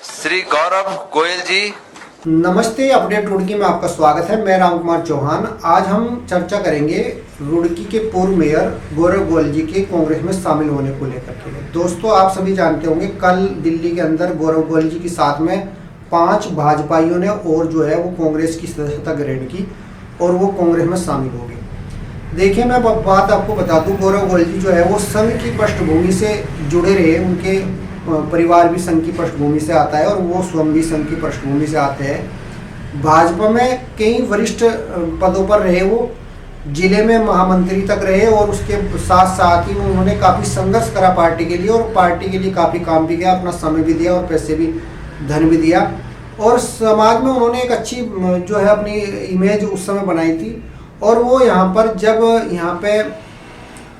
श्री गौरव गोयल जी। नमस्ते, अपडेट रुड़की में आपका स्वागत है। मैं राम कुमार चौहान। आज हम चर्चा करेंगे रुड़की के पूर्व मेयर गौरव गोयल जी के कांग्रेस में शामिल होने को लेकर के। दोस्तों, आप सभी जानते होंगे कल दिल्ली के अंदर गौरव गोयल जी के साथ में 5 भाजपाइयों ने और जो है वो कांग्रेस की सदस्यता ग्रहण की और वो कांग्रेस में शामिल हो गए। देखिए, मैं बात आपको बता दूं, गौरव गोयल जी जो है वो संघ की पृष्ठभूमि से जुड़े रहे। उनके परिवार भी संघ की पृष्ठभूमि से आता है और वो स्वयं भी संघ की पृष्ठभूमि से आते हैं। भाजपा में कई वरिष्ठ पदों पर रहे, वो जिले में महामंत्री तक रहे और उसके साथ साथ ही उन्होंने काफ़ी संघर्ष करा पार्टी के लिए और पार्टी के लिए काफ़ी काम भी किया, अपना समय भी दिया और पैसे भी, धन भी दिया और समाज में उन्होंने एक अच्छी जो है अपनी इमेज उस समय बनाई थी। और वो यहाँ पर जब यहाँ पे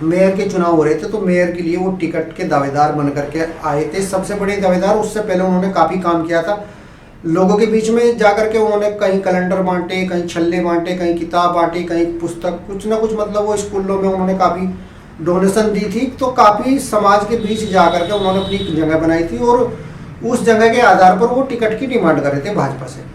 मेयर के चुनाव हो रहे थे तो मेयर के लिए वो टिकट के दावेदार बन करके आए थे, सबसे बड़े दावेदार। उससे पहले उन्होंने काफ़ी काम किया था लोगों के बीच में जाकर के। उन्होंने कहीं कैलेंडर बांटे, कहीं छल्ले बांटे, कहीं किताब बांटी, कहीं पुस्तक, कुछ ना कुछ, मतलब वो स्कूलों में उन्होंने काफ़ी डोनेशन दी थी। तो काफ़ी समाज के बीच जाकर के उन्होंने अपनी जगह बनाई थी और उस जगह के आधार पर वो टिकट की डिमांड कर रहे थे भाजपा से।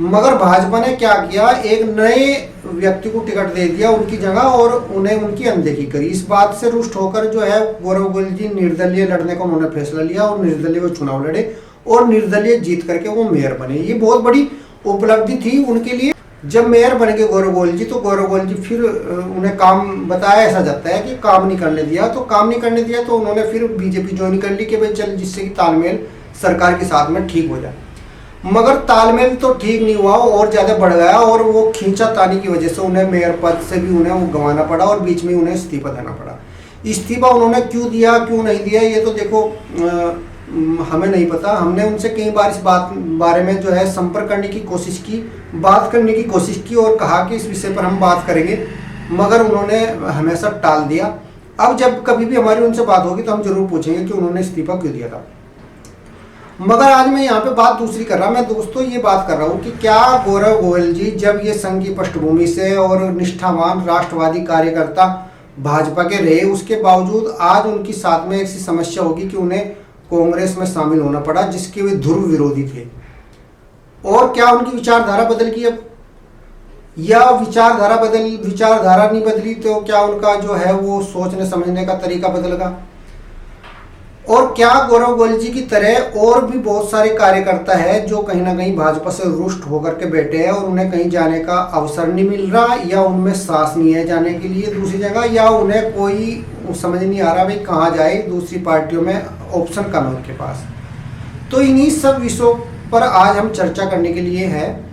मगर भाजपा ने क्या किया, एक नए व्यक्ति को टिकट दे दिया उनकी जगह और उन्हें उनकी अनदेखी करी। इस बात से रुष्ट होकर जो है गौरव गोयल जी निर्दलीय लड़ने का उन्होंने फैसला लिया और निर्दलीय वो चुनाव लड़े और निर्दलीय जीत करके वो मेयर बने। ये बहुत बड़ी उपलब्धि थी उनके लिए। जब मेयर बन गए गौरव गोयल जी, तो गौरव गोयल जी फिर उन्हें काम बताया, ऐसा जाता है कि काम नहीं करने दिया। तो काम नहीं करने दिया तो उन्होंने फिर बीजेपी ज्वाइन कर ली कि भाई चल, जिससे कि तालमेल सरकार के साथ में ठीक हो जाए। मगर तालमेल तो ठीक नहीं हुआ और ज़्यादा बढ़ गया और वो खींचातानी की वजह से उन्हें मेयर पद से भी उन्हें वो गंवाना पड़ा और बीच में उन्हें इस्तीफा देना पड़ा। इस्तीफा उन्होंने क्यों दिया, क्यों नहीं दिया, ये तो देखो हमें नहीं पता। हमने उनसे कई बार इस बात बारे में जो है संपर्क करने की कोशिश की, बात करने की कोशिश की और कहा कि इस विषय पर हम बात करेंगे, मगर उन्होंने हमेशा टाल दिया। अब जब कभी भी हमारी उनसे बात होगी तो हम जरूर पूछेंगे कि उन्होंने इस्तीफा क्यों दिया था। मगर आज मैं यहाँ पे बात दूसरी कर रहा। मैं दोस्तों ये बात कर रहा हूँ कि क्या गौरव गोयल जी जब ये संघ की पृष्ठभूमि से और निष्ठावान राष्ट्रवादी कार्यकर्ता भाजपा के रहे, उसके बावजूद आज उनकी साथ में ऐसी समस्या होगी कि उन्हें कांग्रेस में शामिल होना पड़ा जिसके वे ध्रुव विरोधी थे। और क्या उनकी विचारधारा बदल गई अब, या विचारधारा नहीं बदली तो क्या उनका जो है वो सोचने समझने का तरीका बदलेगा? और क्या गौरव गोयल जी की तरह और भी बहुत सारे कार्यकर्ता है जो कहीं ना कहीं भाजपा से रुष्ट होकर के बैठे हैं और उन्हें कहीं जाने का अवसर नहीं मिल रहा, या उनमें साहस नहीं है जाने के लिए दूसरी जगह, या उन्हें कोई समझ नहीं आ रहा भाई कहाँ जाए, दूसरी पार्टियों में ऑप्शन कम है उनके पास। तो इन्हीं सब विषयों पर आज हम चर्चा करने के लिए है।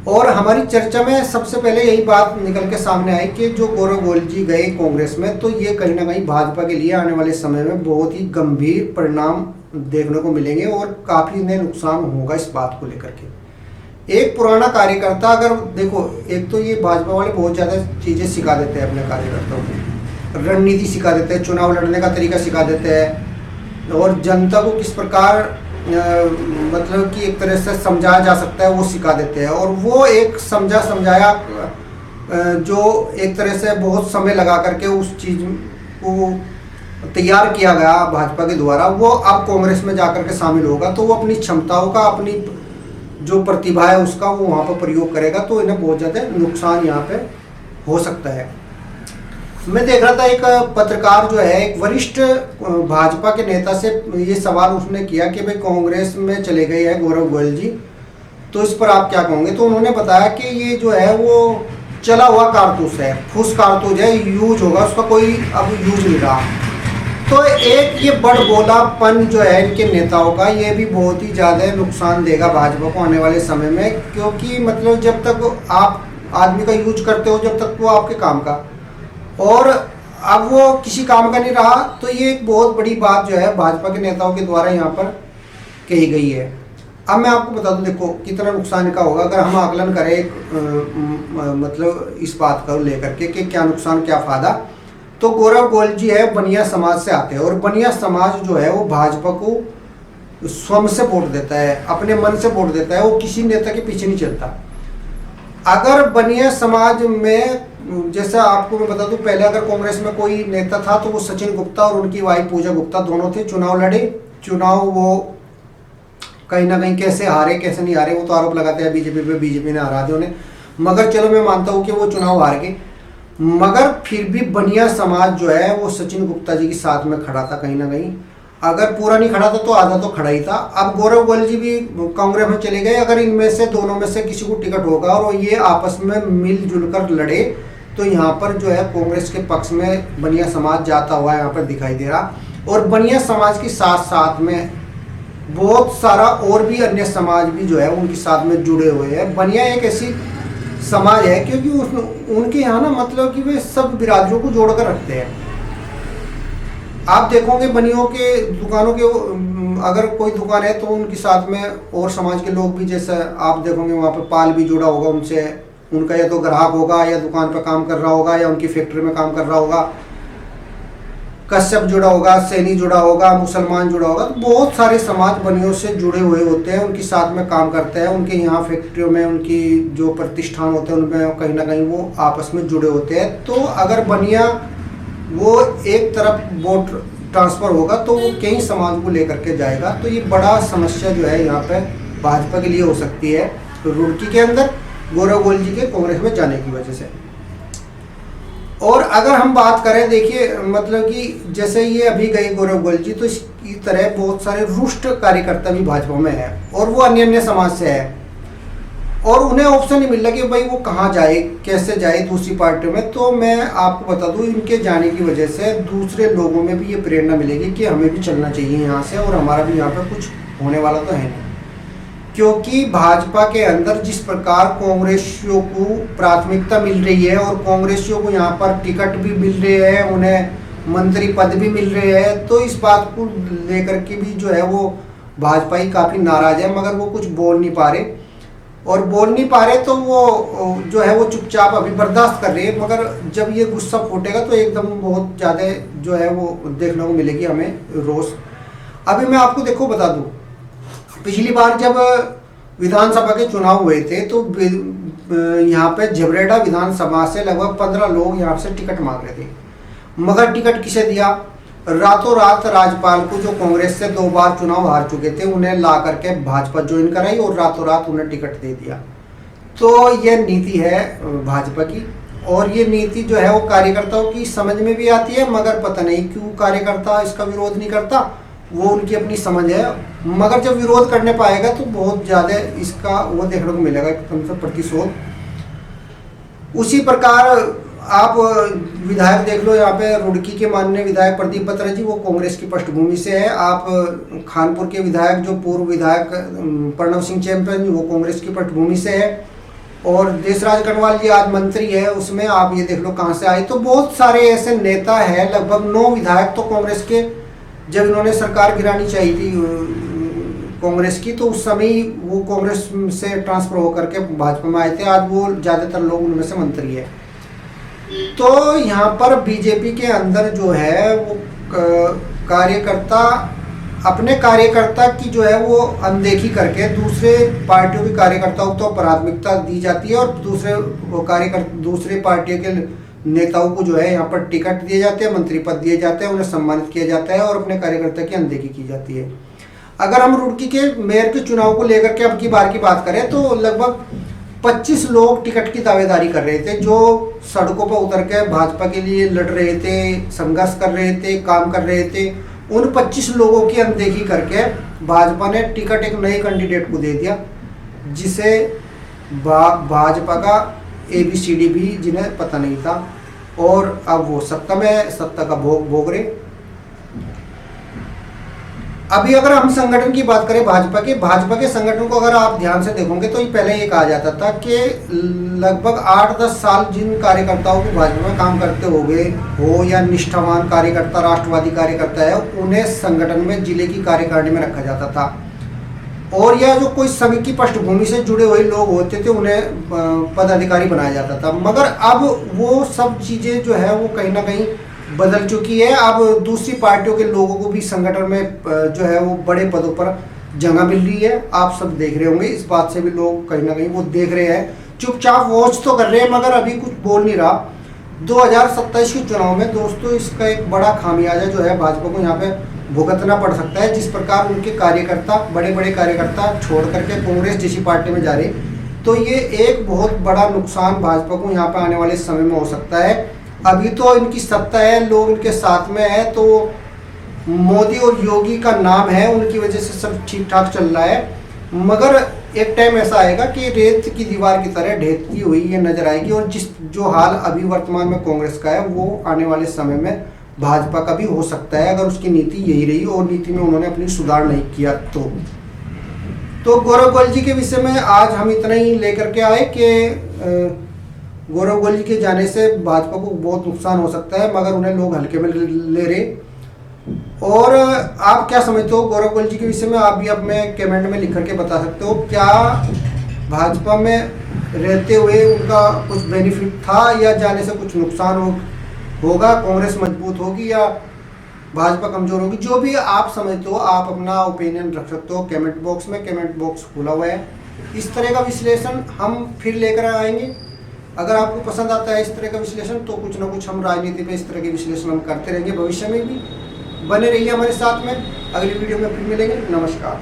और हमारी चर्चा में सबसे पहले यही बात निकल के सामने आई कि जो गौरव गोयल जी गए कांग्रेस में, तो ये कहीं ना कहीं भाजपा के लिए आने वाले समय में बहुत ही गंभीर परिणाम देखने को मिलेंगे और काफ़ी इन्हें नुकसान होगा इस बात को लेकर के। एक पुराना कार्यकर्ता, अगर देखो, एक तो ये भाजपा वाले बहुत ज़्यादा चीज़ें सिखा देते हैं अपने कार्यकर्ताओं को, रणनीति सिखा देते हैं, चुनाव लड़ने का तरीका सिखा देते हैं और जनता को किस प्रकार मतलब कि एक तरह से समझाया जा सकता है वो सिखा देते हैं। और वो एक समझाया जो एक तरह से बहुत समय लगा करके उस चीज़ को तैयार किया गया भाजपा के द्वारा, वो अब कांग्रेस में जाकर के शामिल होगा तो वो अपनी क्षमताओं का, अपनी जो प्रतिभा है उसका वो वहाँ पर प्रयोग करेगा। तो इन्हें बहुत ज़्यादा नुकसान यहाँ पे हो सकता है। मैं देख रहा था एक पत्रकार जो है, एक वरिष्ठ भाजपा के नेता से ये सवाल उसने किया कि भाई कांग्रेस में चले गए हैं गौरव गोयल जी, तो इस पर आप क्या कहोगे? तो उन्होंने बताया कि ये जो है वो चला हुआ कारतूस है, फुस कारतूस है, यूज होगा, उसका कोई अब यूज नहीं रहा। तो एक ये बड़बोलापन जो है इनके नेताओं का, ये भी बहुत ही ज़्यादा नुकसान देगा भाजपा को आने वाले समय में। क्योंकि मतलब जब तक आप आदमी का यूज करते हो, जब तक वो आपके काम का, और अब वो किसी काम का नहीं रहा, तो ये एक बहुत बड़ी बात जो है भाजपा के नेताओं के द्वारा यहाँ पर कही गई है। अब मैं आपको बता दूं, देखो कितना नुकसान का होगा अगर हम आकलन करें मतलब इस बात को लेकर के कि क्या नुकसान क्या फ़ायदा। तो गौरव गोयल जी है बनिया समाज से आते हैं और बनिया समाज जो है वो भाजपा को स्वयं से वोट देता है, अपने मन से वोट देता है, वो किसी नेता के पीछे नहीं चलता। अगर बनिया समाज में, जैसे आपको मैं बता दूं, पहले अगर कांग्रेस में कोई नेता था तो वो सचिन गुप्ता और उनकी वाइफ पूजा गुप्ता दोनों थे, चुनाव लड़े, चुनाव वो कहीं ना कहीं कैसे हारे कैसे नहीं हारे, वो तो आरोप लगाते हैं बीजेपी पे, बीजेपी ने हरा दिया उन्हें। मगर चलो मैं मानता हूँ कि वो चुनाव हार गए, मगर फिर भी बनिया समाज जो है वो सचिन गुप्ता जी के साथ में खड़ा था कहीं ना कहीं। अगर पूरा नहीं खड़ा था तो आधा तो खड़ा ही था। अब गौरव गोयल जी भी कांग्रेस में चले गए, अगर इनमें से दोनों में से किसी को टिकट होगा और ये आपस में मिलजुल कर लड़े तो यहाँ पर जो है कांग्रेस के पक्ष में बनिया समाज जाता हुआ यहाँ पर दिखाई दे रहा। और बनिया समाज के साथ साथ में बहुत सारा और भी अन्य समाज भी जो है उनके साथ में जुड़े हुए हैं। बनिया एक ऐसी समाज है क्योंकि उनके यहाँ ना मतलब कि वे सब बिरादरों को जोड़कर रखते हैं। आप देखोगे बनियों के दुकानों के, अगर कोई दुकान है तो उनके साथ में और समाज के लोग भी, जैसे आप देखोगे वहाँ पे पाल भी जुड़ा होगा उनसे, उनका या तो ग्राहक होगा या दुकान पर काम कर रहा होगा या उनकी फैक्ट्री में काम कर रहा होगा, कश्यप जुड़ा होगा, सैनी जुड़ा होगा, मुसलमान जुड़ा होगा। तो बहुत सारे समाज बनियों से जुड़े हुए होते हैं, उनके साथ में काम करते हैं, उनके यहाँ फैक्ट्रियों में उनकी जो प्रतिष्ठान होते हैं उनमें कहीं ना कहीं वो आपस में जुड़े होते हैं। तो अगर बनिया वो एक तरफ वोट ट्रांसफर होगा तो वो कई समाज को लेकर के जाएगा। तो ये बड़ा समस्या जो है यहाँ पे भाजपा के लिए हो सकती है रुड़की के अंदर गौरव गोयल जी के कांग्रेस में जाने की वजह से। और अगर हम बात करें, देखिए मतलब कि जैसे ये अभी गए गौरव गोयल जी, तो इसी तरह बहुत सारे रुष्ट कार्यकर्ता भी भाजपा में है और वो अन्य अन्य समाज से है और उन्हें ऑप्शन नहीं मिल रहा कि भाई वो कहाँ जाए, कैसे जाए दूसरी पार्टियों में। तो मैं आपको बता दूं, इनके जाने की वजह से दूसरे लोगों में भी ये प्रेरणा मिलेगी कि हमें भी चलना चाहिए यहाँ से और हमारा भी यहाँ पे कुछ होने वाला तो है नहीं। क्योंकि भाजपा के अंदर जिस प्रकार कांग्रेसियों को प्राथमिकता मिल रही है और कांग्रेसियों को यहाँ पर टिकट भी मिल रहे हैं, उन्हें मंत्री पद भी मिल रहे हैं, तो इस बात को लेकर के भी जो है वो भाजपा ही काफ़ी नाराज है, मगर वो कुछ बोल नहीं पा रहे। और बोल नहीं पा रहे तो वो जो है वो चुपचाप अभी बर्दाश्त कर रही है, मगर जब ये गुस्सा फूटेगा तो एकदम बहुत ज़्यादा जो है वो देखने को मिलेगी हमें रोष। अभी मैं आपको देखो बता दूं, पिछली बार जब विधानसभा के चुनाव हुए थे तो यहाँ पे झबरेड़ा विधानसभा से लगभग 15 लोग यहाँ से टिकट मांग रहे थे, मगर टिकट किसे दिया? रातों रात राज्यपाल को, जो कांग्रेस से 2 बार चुनाव हार चुके थे, उन्हें ला करके भाजपा ज्वाइन कराई और रातों रात उन्हें टिकट दे दिया। तो ये नीति है भाजपा की और ये नीति जो है वो कार्यकर्ताओं की समझ में भी आती है, मगर पता नहीं क्यों कार्यकर्ता इसका विरोध नहीं करता, वो उनकी अपनी समझ है। मगर जब विरोध करने पाएगा तो बहुत ज़्यादा इसका वो देखने को मिलेगा कम से प्रतिशोध। उसी प्रकार आप विधायक देख लो, यहाँ पे रुड़की के माननीय विधायक प्रदीप बत्रा जी, वो कांग्रेस की पृष्ठभूमि से है। आप खानपुर के विधायक जो पूर्व विधायक प्रणव सिंह चैंपियन, वो कांग्रेस की पृष्ठभूमि से है। और देशराज कटवाल जी आज मंत्री है, उसमें आप ये देख लो कहाँ से आए। तो बहुत सारे ऐसे नेता हैं, लगभग 9 विधायक तो कांग्रेस के, जब इन्होंने सरकार गिरानी चाहिए थी कांग्रेस की, तो उस समय वो कांग्रेस से ट्रांसफर होकर के भाजपा में आए थे। आज वो ज़्यादातर लोग उनमें से मंत्री है। तो यहाँ पर बीजेपी के अंदर जो है वो कार्यकर्ता अपने कार्यकर्ता की जो है वो अनदेखी करके दूसरे पार्टियों के कार्यकर्ताओं को तो प्राथमिकता दी जाती है और दूसरे पार्टियों के नेताओं को जो है यहाँ पर टिकट दिए जाते हैं, मंत्री पद दिए जाते हैं, उन्हें सम्मानित किया जाता है और अपने कार्यकर्ता की अनदेखी की जाती है। अगर हम रुड़की के मेयर के चुनाव को लेकर के अब की बार की बात करें तो लगभग 25 लोग टिकट की दावेदारी कर रहे थे, जो सड़कों पर उतर के भाजपा के लिए लड़ रहे थे, संघर्ष कर रहे थे, काम कर रहे थे। उन 25 लोगों की अनदेखी करके भाजपा ने टिकट एक नए कैंडिडेट को दे दिया, जिसे भाजपा का ABCD भी जिन्हें पता नहीं था, और अब वो सत्ता का भोग रहे। अभी अगर हम संगठन की बात करें भाजपा के संगठन को अगर आप ध्यान से देखोगे तो ये पहले ये कहा जाता था कि लगभग 8-10 साल जिन कार्यकर्ताओं को भाजपा में काम करते हो या निष्ठावान कार्यकर्ता, राष्ट्रवादी कार्यकर्ता है, उन्हें संगठन में जिले की कार्यकारिणी में रखा जाता था। और या जो कोई संघ की पृष्ठभूमि से जुड़े हुए लोग होते थे उन्हें पदाधिकारी बनाया जाता था। मगर अब वो सब चीज़ें जो है वो कहीं ना कहीं बदल चुकी है। अब दूसरी पार्टियों के लोगों को भी संगठन में जो है वो बड़े पदों पर जगह मिल रही है। आप सब देख रहे होंगे, इस बात से भी लोग कहीं ना कहीं वो देख रहे हैं, चुपचाप वॉच तो कर रहे हैं मगर अभी कुछ बोल नहीं रहा। 2027 के चुनाव में दोस्तों इसका एक बड़ा खामियाजा जो है भाजपा को यहाँ पे भुगतना पड़ सकता है। जिस प्रकार उनके कार्यकर्ता, बड़े बड़े कार्यकर्ता छोड़ करके कांग्रेस जैसी पार्टी में जा रहे, तो ये एक बहुत बड़ा नुकसान भाजपा को यहाँ पे आने वाले समय में हो सकता है। अभी तो इनकी सत्ता है, लोग इनके साथ में है, तो मोदी और योगी का नाम है, उनकी वजह से सब ठीक ठाक चल रहा है। मगर एक टाइम ऐसा आएगा कि रेत की दीवार की तरह ढहती हुई ये नजर आएगी, और जो हाल अभी वर्तमान में कांग्रेस का है वो आने वाले समय में भाजपा का भी हो सकता है, अगर उसकी नीति यही रही और नीति में उन्होंने अपनी सुधार नहीं किया तो गौरव गोयल जी के विषय में आज हम इतना ही लेकर के आए कि गौरव गोयल जी के जाने से भाजपा को बहुत नुकसान हो सकता है, मगर उन्हें लोग हल्के में ले रहे। और आप क्या समझते हो गौरव गोयल जी के विषय में, आप भी अपने कमेंट में लिख करके बता सकते हो। क्या भाजपा में रहते हुए उनका कुछ बेनिफिट था, या जाने से कुछ नुकसान होगा, कांग्रेस मजबूत होगी या भाजपा कमजोर होगी? जो भी आप समझते हो आप अपना ओपिनियन रख सकते हो कमेंट बॉक्स में। कमेंट बॉक्स खुला हुआ है। इस तरह का विश्लेषण हम फिर लेकर आएंगे। अगर आपको पसंद आता है इस तरह का विश्लेषण, तो कुछ ना कुछ हम राजनीति पे इस तरह के विश्लेषण हम करते रहेंगे भविष्य में भी। बने रहिए हमारे साथ में। अगली वीडियो में फिर मिलेंगे। नमस्कार।